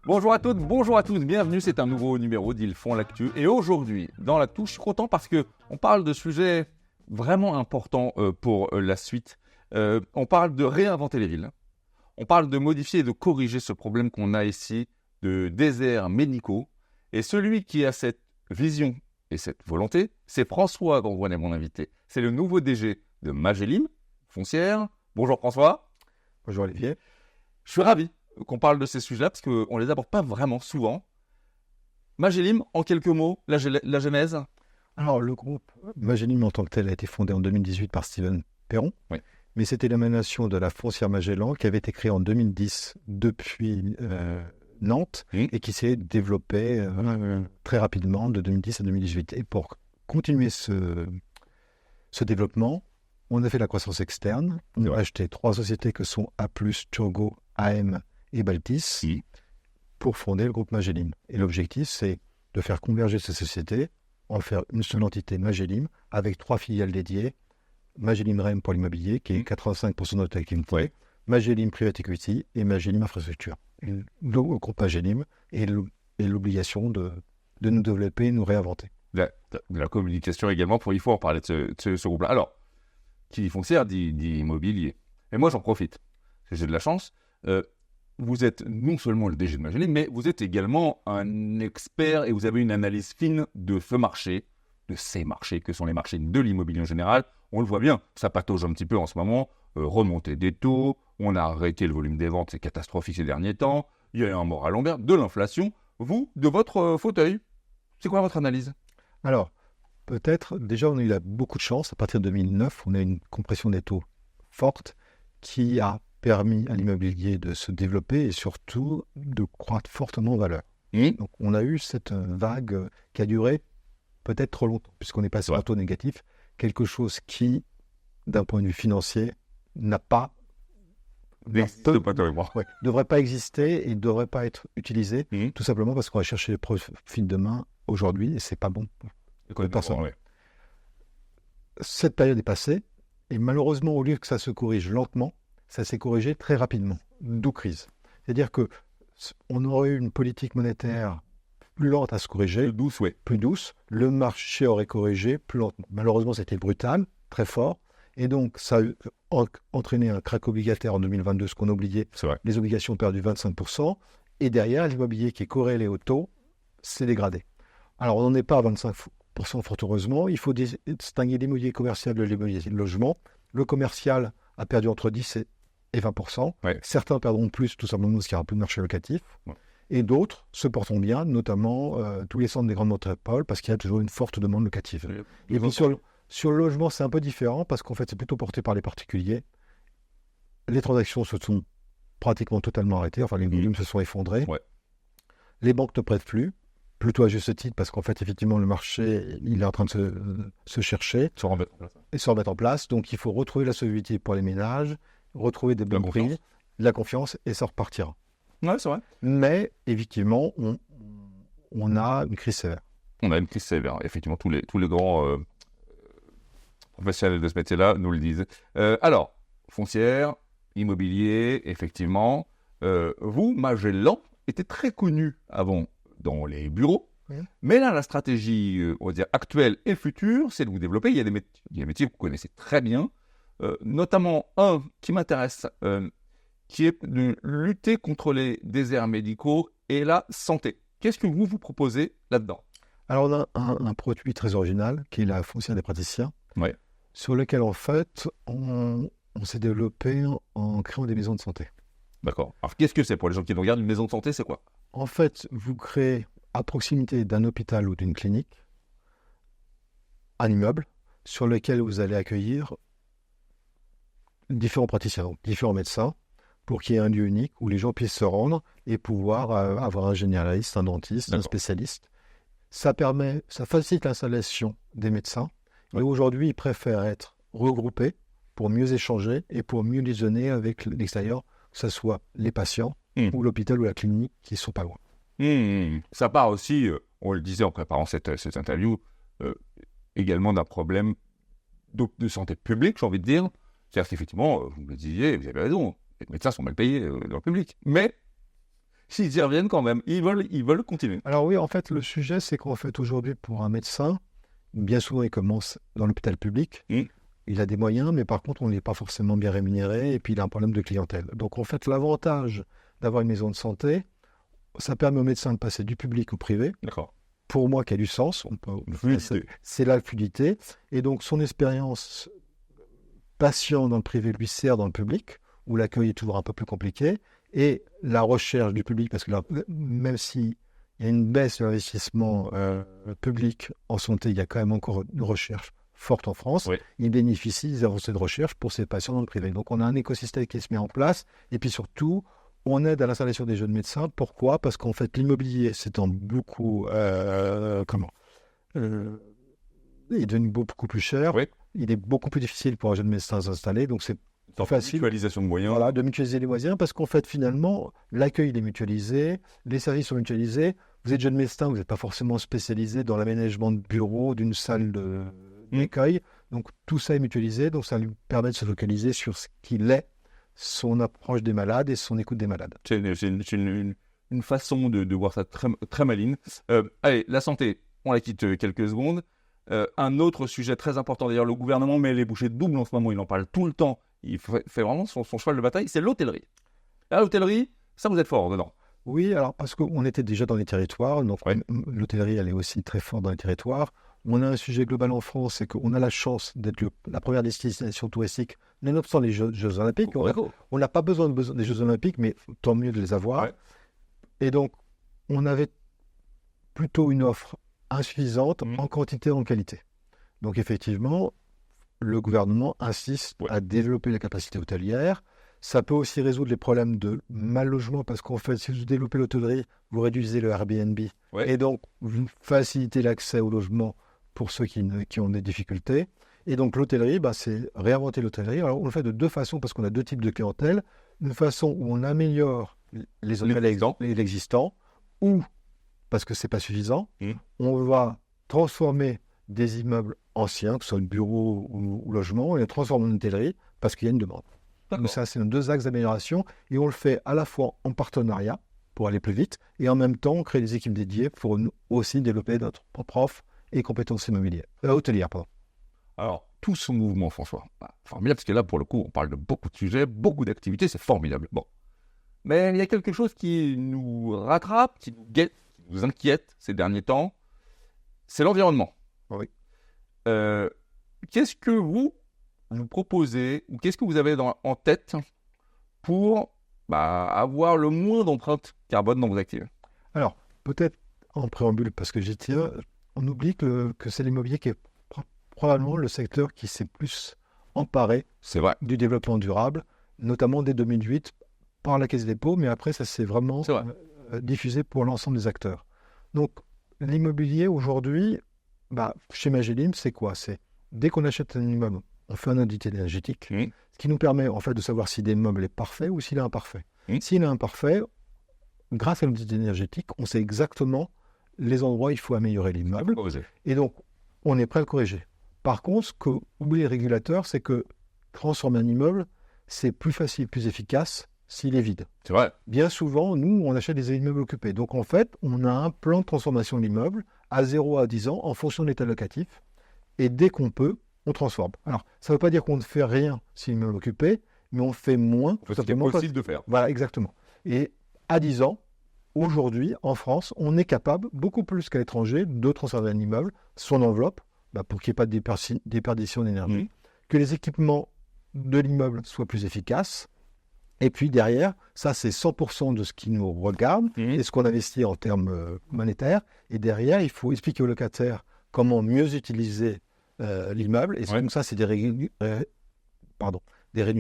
Bonjour à toutes, bonjour à tous, bienvenue, c'est un nouveau numéro d'Ils font l'actu. Et aujourd'hui, dans la touche, je suis content parce qu'on parle de sujets vraiment importants pour la suite. On parle de réinventer les villes. On parle de modifier et de corriger ce problème qu'on a ici de déserts médicaux. Et celui qui a cette vision et cette volonté, c'est François Grandvoinet, mon invité. C'est le nouveau DG de Magelim, foncière. Bonjour François. Bonjour Olivier. Je suis ravi qu'on parle de ces sujets-là parce qu'on ne les aborde pas vraiment souvent. Magelim, en quelques mots, la genèse. Alors, le groupe Magelim en tant que tel a été fondé en 2018 par Steven Perron, Oui. Mais c'était l'émanation de la foncière Magellan qui avait été créée en 2010 depuis Nantes et qui s'est développée très rapidement de 2010 à 2018. Et pour continuer ce développement, on a fait la croissance externe. On a acheté 3 sociétés que sont A+, Turgot, AM et Baltis pour fonder le groupe Magelim. Et l'objectif, c'est de faire converger ces sociétés, en faire une seule entité Magelim avec 3 filiales dédiées. Magelim REM pour l'immobilier, qui est 85% de notre activité, Magelim Private Equity et Magelim Infrastructure. Le groupe Magelim et l'obligation de nous développer et nous réinventer. De la communication également, il faut en parler de ce groupe-là. Alors, qui dit foncière, dit immobilier. Et moi, j'en profite, parce que j'ai de la chance. Vous êtes non seulement le DG de Magelim, mais vous êtes également un expert et vous avez une analyse fine de ce marché, de ces marchés que sont les marchés de l'immobilier en général. On le voit bien, ça patauge un petit peu en ce moment, remontée des taux, on a arrêté le volume des ventes, c'est catastrophique ces derniers temps, il y a un moral lombaire, de l'inflation. Vous, de votre fauteuil, c'est quoi votre analyse ? Alors, peut-être, déjà on a eu beaucoup de chance, à partir de 2009, on a une compression des taux forte qui a permis à l'immobilier de se développer et surtout de croître fortement en valeur. Donc on a eu cette vague qui a duré peut-être trop longtemps, puisqu'on est passé en taux négatif, quelque chose qui, d'un point de vue financier, devrait pas exister et ne devrait pas être utilisé, tout simplement parce qu'on va chercher les profits de demain aujourd'hui et c'est pas bon pour personne. Cette période est passée et malheureusement, au lieu que ça se corrige lentement, ça s'est corrigé très rapidement, d'où crise. C'est-à-dire qu'on aurait eu une politique monétaire plus lente à se corriger, plus douce, le marché aurait corrigé plus lentement. Malheureusement, c'était brutal, très fort, et donc ça a entraîné un crack obligataire en 2022, ce qu'on a oublié. Les obligations ont perdu 25%, et derrière, l'immobilier qui est corrélé au taux s'est dégradé. Alors, on n'en est pas à 25%, fort heureusement. Il faut distinguer l'immobilier commercial de l'immobilier logement. Le commercial a perdu entre 10 et 20%. Certains perdront plus, tout simplement parce qu'il n'y aura plus de marché locatif. Et d'autres se portent bien, notamment tous les centres des grandes métropoles, parce qu'il y a toujours une forte demande locative. Et puis sur le logement, c'est un peu différent, parce qu'en fait, c'est plutôt porté par les particuliers. Les transactions se sont pratiquement totalement arrêtées, enfin les volumes se sont effondrés. Les banques ne prêtent plus, plutôt à juste titre, parce qu'en fait, effectivement, le marché, il est en train de se chercher, et se remettre en place. Donc, il faut retrouver la solidité pour les ménages, retrouver des bons prix, de la confiance, et ça repartira. Ouais, c'est vrai. Mais, effectivement, on a une crise sévère. On a une crise sévère. Effectivement, tous les grands professionnels de ce métier-là nous le disent. Alors, foncière, immobilier, effectivement. Vous, Magellan, était très connu avant dans les bureaux. Mais là, la stratégie, on va dire, actuelle et future, c'est de vous développer. Il y a des métiers que vous connaissez très bien. Notamment un qui m'intéresse, qui est de lutter contre les déserts médicaux et la santé. Qu'est-ce que vous proposez là-dedans ? Alors, on a un produit très original, qui est la foncière des praticiens, sur lequel, en fait, on s'est développé en créant des maisons de santé. D'accord. Alors, qu'est-ce que c'est pour les gens qui nous regardent ? Une maison de santé, c'est quoi ? En fait, vous créez à proximité d'un hôpital ou d'une clinique un immeuble sur lequel vous allez accueillir différents praticiens, donc différents médecins, pour qu'il y ait un lieu unique où les gens puissent se rendre et pouvoir avoir un généraliste, un dentiste, un spécialiste. Ça facilite l'installation des médecins. Et aujourd'hui, ils préfèrent être regroupés pour mieux échanger et pour mieux liaisonner avec l'extérieur, que ce soit les patients ou l'hôpital ou la clinique qui ne sont pas loin. Ça part aussi, on le disait en préparant cette interview, également d'un problème de santé publique, j'ai envie de dire. C'est-à-dire qu'effectivement, vous me le disiez, vous avez raison, les médecins sont mal payés dans le public. Mais s'ils y reviennent quand même, ils veulent continuer. Alors oui, en fait, le sujet, c'est qu'en fait, aujourd'hui, pour un médecin, bien souvent, il commence dans l'hôpital public. Il a des moyens, mais par contre, on n'est pas forcément bien rémunéré et puis il a un problème de clientèle. Donc, en fait, l'avantage d'avoir une maison de santé, ça permet au médecin de passer du public au privé. D'accord. Pour moi, qui a du sens. C'est la fluidité. Et donc, son expérience patient dans le privé lui sert dans le public, où l'accueil est toujours un peu plus compliqué. Et la recherche du public, parce que là, même s'il y a une baisse de l'investissement public en santé, il y a quand même encore une recherche forte en France. Oui. Il bénéficie des avancées de recherche pour ses patients dans le privé. Donc, on a un écosystème qui se met en place. Et puis surtout, on aide à l'installation des jeunes médecins. Pourquoi ? Parce qu'en fait, l'immobilier s'étend beaucoup... il est devenu beaucoup plus cher. Oui. Il est beaucoup plus difficile pour un jeune médecin de s'installer. Donc, c'est facile. Mutualisation de moyens. Voilà, de mutualiser les moyens. Parce qu'en fait, finalement, l'accueil il est mutualisé. Les services sont mutualisés. Vous êtes jeune médecin, vous n'êtes pas forcément spécialisé dans l'aménagement de bureau, d'une salle d'accueil. Donc, tout ça est mutualisé. Donc, ça lui permet de se focaliser sur ce qu'il est, son approche des malades et son écoute des malades. C'est une façon de voir ça très, très maligne. Allez, la santé, on la quitte quelques secondes. Un autre sujet très important, d'ailleurs, le gouvernement met les bouchées doubles en ce moment, il en parle tout le temps. Il fait vraiment son cheval de bataille, c'est l'hôtellerie. La l'hôtellerie, ça vous êtes fort dedans. Oui, alors parce qu'on était déjà dans les territoires, donc l'hôtellerie, elle est aussi très forte dans les territoires. On a un sujet global en France, c'est qu'on a la chance d'être la première destination touristique, nonobstant les Jeux Olympiques. On n'a pas besoin des Jeux Olympiques, mais tant mieux de les avoir. Ouais. Et donc, on avait plutôt une offre insuffisante en quantité et en qualité. Donc, effectivement, le gouvernement insiste à développer la capacité hôtelière. Ça peut aussi résoudre les problèmes de mal logement, parce qu'en fait, si vous développez l'hôtellerie, vous réduisez le Airbnb. Ouais. Et donc, vous facilitez l'accès au logement pour ceux qui ont des difficultés. Et donc, l'hôtellerie, c'est réinventer l'hôtellerie. Alors, on le fait de deux façons, parce qu'on a deux types de clientèle. Une façon où on améliore les hôtels existants, ou, parce que ce n'est pas suffisant, on va transformer des immeubles anciens, que ce soit le bureau ou logement, et les transformer en hôtellerie, parce qu'il y a une demande. Donc ça, c'est nos deux axes d'amélioration, et on le fait à la fois en partenariat, pour aller plus vite, et en même temps, on crée des équipes dédiées pour nous aussi développer notre propre offre et compétences hôtelières. Alors, tout ce mouvement, François, formidable, parce que là, pour le coup, on parle de beaucoup de sujets, beaucoup d'activités, c'est formidable. Bon. Mais il y a quelque chose qui nous rattrape, qui nous guette, qui nous inquiète ces derniers temps, c'est l'environnement. Oui. Qu'est-ce que vous proposez, ou qu'est-ce que vous avez en tête pour avoir le moins d'empreinte carbone dans vos activités ? Alors, peut-être en préambule, parce que j'y tiens, on oublie que c'est l'immobilier qui est probablement le secteur qui s'est plus emparé du développement durable, notamment dès 2008 par la Caisse des dépôts, mais après ça s'est vraiment diffusé pour l'ensemble des acteurs. Donc l'immobilier aujourd'hui, chez Magellim, c'est quoi ? C'est dès qu'on achète un immeuble, on fait un audit énergétique, ce qui nous permet en fait de savoir si l'immeuble est parfait ou s'il est imparfait. S'il est imparfait, grâce à l'audit énergétique, on sait exactement les endroits où il faut améliorer l'immeuble. Et donc, on est prêt à le corriger. Par contre, ce qu'oublient les régulateurs, c'est que transformer un immeuble, c'est plus facile, plus efficace s'il est vide. C'est vrai. Bien souvent, nous, on achète des immeubles occupés. Donc, en fait, on a un plan de transformation de l'immeuble à 0 à 10 ans en fonction de l'état locatif. Et dès qu'on peut, on transforme. Alors, ça ne veut pas dire qu'on ne fait rien si l'immeuble est occupé, mais on fait moins. C'est possible de faire. Voilà, exactement. Et à 10 ans, aujourd'hui, en France, on est capable, beaucoup plus qu'à l'étranger, de transformer un immeuble, son enveloppe, pour qu'il n'y ait pas de déperdition d'énergie, que les équipements de l'immeuble soient plus efficaces. Et puis derrière, ça c'est 100% de ce qui nous regarde et ce qu'on investit en termes monétaires. Et derrière, il faut expliquer aux locataires comment mieux utiliser l'immeuble. Et donc ça, c'est des réunions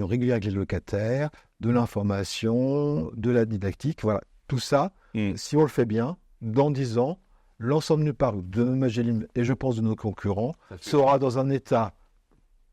régulières avec les locataires, de l'information, de la didactique. Voilà, tout ça, si on le fait bien, dans 10 ans, l'ensemble du parc de Magellim et je pense de nos concurrents sera dans un état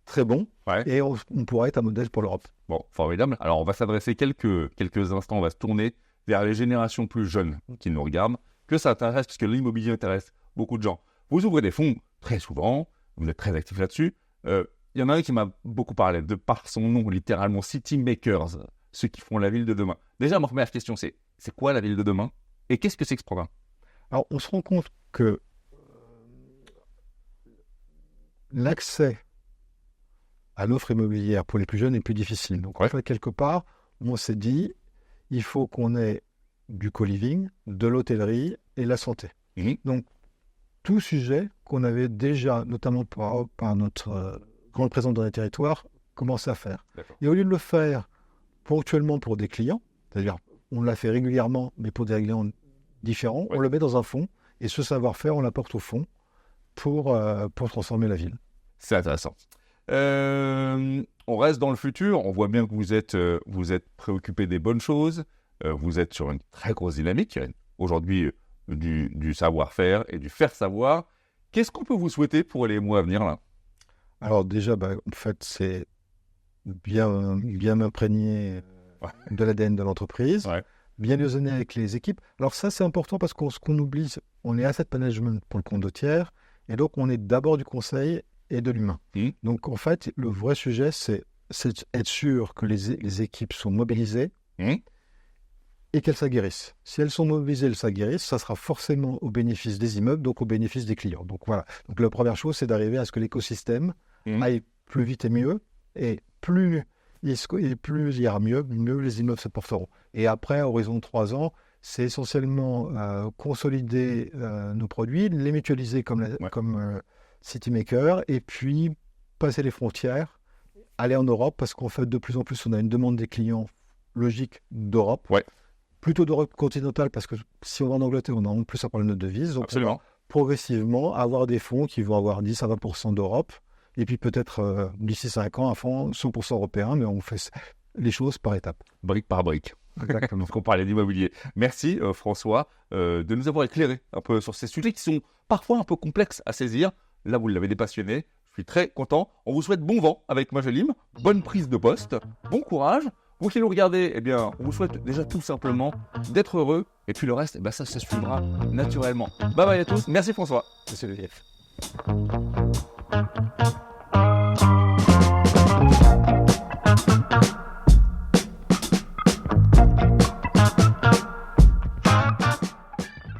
très bon et on pourra être un modèle pour l'Europe. Bon, formidable. Alors, on va s'adresser quelques instants, on va se tourner vers les générations plus jeunes qui nous regardent, que ça intéresse, parce que l'immobilier intéresse beaucoup de gens. Vous ouvrez des fonds très souvent, vous êtes très actifs là-dessus. Il y en a un qui m'a beaucoup parlé, de par son nom, littéralement, City Makers. ceux qui font la ville de demain. Déjà, ma première question, c'est quoi la ville de demain? Et qu'est-ce que c'est que ce programme? Alors, on se rend compte que l'accès à l'offre immobilière pour les plus jeunes est plus difficile. Donc, en fait, quelque part, on s'est dit, il faut qu'on ait du co-living, de l'hôtellerie et la santé. Donc, tout sujet qu'on avait déjà, notamment par notre grande présence dans les territoires, commencé à faire. Et au lieu de le faire ponctuellement pour des clients, c'est-à-dire on l'a fait régulièrement, mais pour des clients différents, on le met dans un fonds, et ce savoir-faire, on l'apporte au fond pour transformer la ville. C'est intéressant. On reste dans le futur, on voit bien que vous êtes préoccupé des bonnes choses, vous êtes sur une très grosse dynamique, aujourd'hui du savoir-faire et du faire savoir. Qu'est-ce qu'on peut vous souhaiter pour les mois à venir là? Alors déjà, en fait, c'est bien m'imprégner de l'ADN de l'entreprise, bien raisonner avec les équipes. Alors ça, c'est important parce qu'on oublie, on est asset management pour le compte de tiers, et donc on est d'abord du conseil et de l'humain. Donc en fait, le vrai sujet, c'est être sûr que les équipes sont mobilisées et qu'elles s'aguerrissent. Si elles sont mobilisées, elles s'aguerrissent, ça sera forcément au bénéfice des immeubles, donc au bénéfice des clients. Donc voilà. Donc la première chose, c'est d'arriver à ce que l'écosystème aille plus vite et mieux, et plus il ira mieux les immeubles se porteront. Et après, à horizon de 3 ans, c'est essentiellement consolider nos produits, les mutualiser comme CityMaker, et puis passer les frontières, aller en Europe, parce qu'en fait, de plus en plus, on a une demande des clients logique d'Europe. Plutôt d'Europe continentale, parce que si on va en Angleterre, on a en plus à parler de notre devise. Donc absolument. On va progressivement avoir des fonds qui vont avoir 10 à 20% d'Europe, et puis peut-être d'ici 5 ans, un fonds 100% européen, mais on fait les choses par étapes. Brique par brique. Exactement. Parce qu'on parlait d'immobilier. Merci François de nous avoir éclairé un peu sur ces sujets qui sont parfois un peu complexes à saisir. Là, vous l'avez dépassionné. Je suis très content. On vous souhaite bon vent avec Magelim, bonne prise de poste, bon courage. Vous qui nous regardez, eh bien, on vous souhaite déjà tout simplement d'être heureux. Et puis le reste, ça suivra naturellement. Bye bye à tous. Merci François. Merci Olivier.